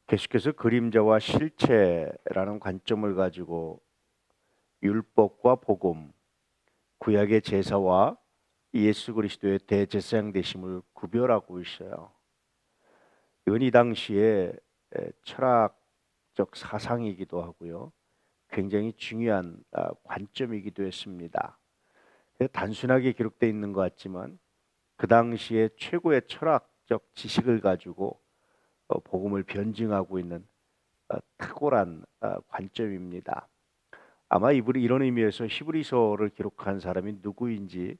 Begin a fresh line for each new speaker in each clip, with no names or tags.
계속해서 그림자와 실체라는 관점을 가지고 율법과 복음, 구약의 제사와 예수 그리스도의 대제사장 되심을 구별하고 있어요. 이건 이 당시에 철학적 사상이기도 하고요. 굉장히 중요한 관점이기도 했습니다. 단순하게 기록되어 있는 것 같지만 그 당시에 최고의 철학적 지식을 가지고 복음을 변증하고 있는 탁월한 관점입니다. 아마 이분이 이런 의미에서 히브리서를 기록한 사람이 누구인지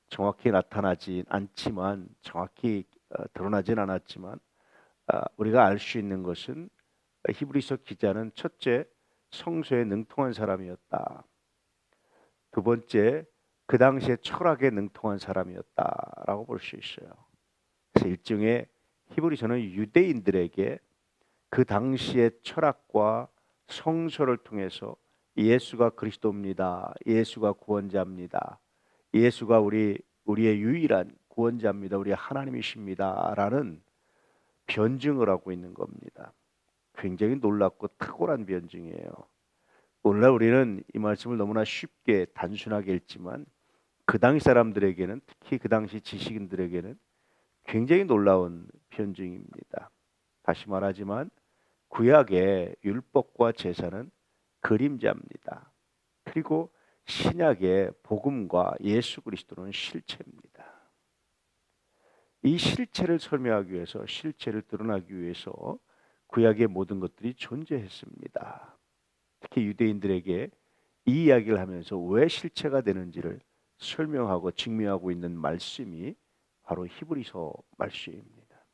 정확히 나타나지 않지만 정확히 드러나진 않았지만 우리가 알 수 있는 것은 히브리서 기자는 첫째 성서에 능통한 사람이었다. 두 번째 그 당시에 철학에 능통한 사람이었다라고 볼 수 있어요. 그래서 일종의 히브리서는 유대인들에게 그 당시의 철학과 성서를 통해서 예수가 그리스도입니다. 예수가 구원자입니다. 예수가 우리의 유일한 구원자입니다. 우리 하나님이십니다라는 변증을 하고 있는 겁니다. 굉장히 놀랍고 탁월한 변증이에요. 오늘날 우리는 이 말씀을 너무나 쉽게 단순하게 읽지만 그 당시 사람들에게는, 특히 그 당시 지식인들에게는 굉장히 놀라운 변증입니다. 다시 말하지만 구약의 율법과 제사는 그림자입니다. 그리고 신약의 복음과 예수 그리스도는 실체입니다. 이 실체를 설명하기 위해서, 실체를 드러나기 위해서 구약의 모든 것들이 존재했습니다. 특히 유대인들에게 이 이야기를 하면서 왜 실체가 되는지를 설명하고 증명하고 있는 말씀이 바로 히브리서 말씀입니다.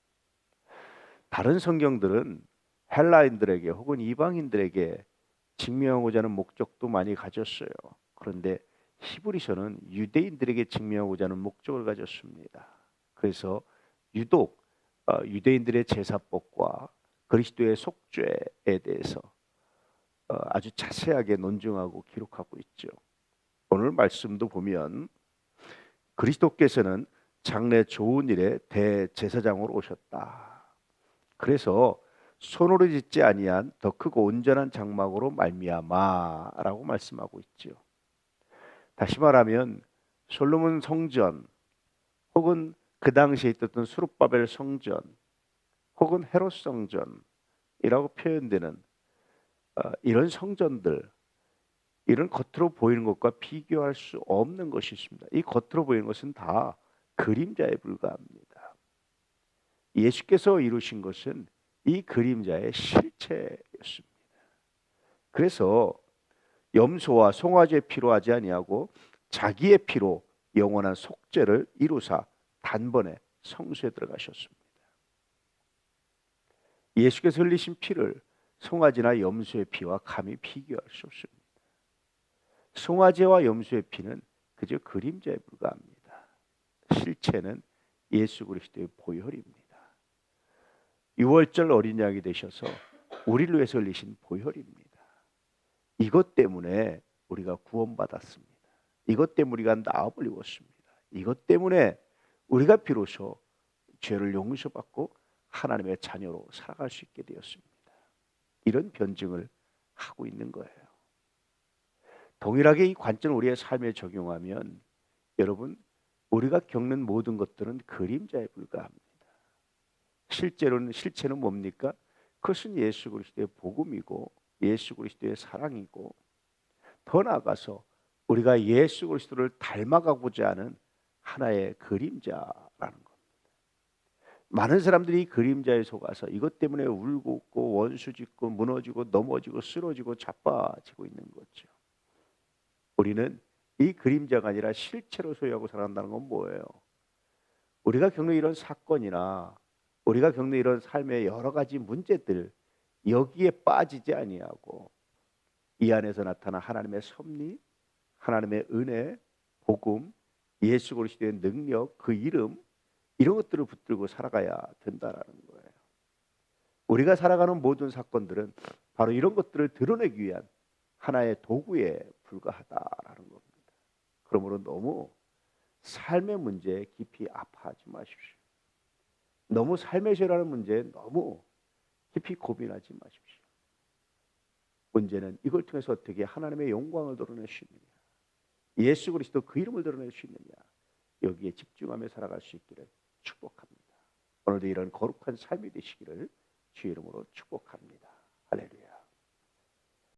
다른 성경들은 헬라인들에게 혹은 이방인들에게 증명하고자 하는 목적도 많이 가졌어요. 그런데 히브리서는 유대인들에게 증명하고자 하는 목적을 가졌습니다. 그래서 유독 유대인들의 제사법과 그리스도의 속죄에 대해서 아주 자세하게 논증하고 기록하고 있죠. 오늘 말씀도 보면 그리스도께서는 장래 좋은 일에 대제사장으로 오셨다. 그래서 손으로 짓지 아니한 더 크고 온전한 장막으로 말미암아라고 말씀하고 있죠. 다시 말하면 솔로몬 성전 혹은 그 당시에 있었던 수룹바벨 성전 혹은 헤롯 성전이라고 표현되는 이런 성전들, 이런 겉으로 보이는 것과 비교할 수 없는 것이 있습니다. 이 겉으로 보이는 것은 다 그림자에 불과합니다. 예수께서 이루신 것은 이 그림자의 실체였습니다. 그래서 염소와 송아지의 피로 하지 아니하고 자기의 피로 영원한 속죄를 이루사 단번에 성소에 들어가셨습니다. 예수께서 흘리신 피를 송아지나 염소의 피와 감히 비교할 수 없습니다. 송아지와 염소의 피는 그저 그림자에 불과합니다. 실체는 예수 그리스도의 보혈입니다. 유월절 어린 양이 되셔서 우리를 위해서 흘리신 보혈입니다. 이것 때문에 우리가 구원받았습니다. 이것 때문에 우리가 나업을 입었습니다. 이것 때문에 우리가 비로소 죄를 용서받고 하나님의 자녀로 살아갈 수 있게 되었습니다. 이런 변증을 하고 있는 거예요. 동일하게 이 관점을 우리의 삶에 적용하면 여러분, 우리가 겪는 모든 것들은 그림자에 불과합니다. 실체는 뭡니까? 그것은 예수 그리스도의 복음이고 예수 그리스도의 사랑이고 더 나아가서 우리가 예수 그리스도를 닮아가고자 하는 하나의 그림자라는 겁니다. 많은 사람들이 이 그림자에 속아서 이것 때문에 울고 웃고 원수짓고 무너지고 넘어지고 쓰러지고 자빠지고 있는 거죠. 우리는 이 그림자가 아니라 실체로 소유하고 살아간다는 건 뭐예요? 우리가 겪는 이런 사건이나 우리가 겪는 이런 삶의 여러 가지 문제들, 여기에 빠지지 아니하고 이 안에서 나타난 하나님의 섭리, 하나님의 은혜, 복음, 예수 그리스도의 능력, 그 이름, 이런 것들을 붙들고 살아가야 된다라는 거예요. 우리가 살아가는 모든 사건들은 바로 이런 것들을 드러내기 위한 하나의 도구에 불과하다라는 겁니다. 그러므로 너무 삶의 문제에 깊이 아파하지 마십시오. 너무 삶의 죄라는 문제에 너무 깊이 고민하지 마십시오. 문제는 이걸 통해서 어떻게 하나님의 영광을 드러낼 수 있느냐, 예수 그리스도 그 이름을 드러낼 수 있느냐, 여기에 집중하며 살아갈 수 있기를 축복합니다. 오늘도 이런 거룩한 삶이 되시기를 주의 이름으로 축복합니다. 할렐루야.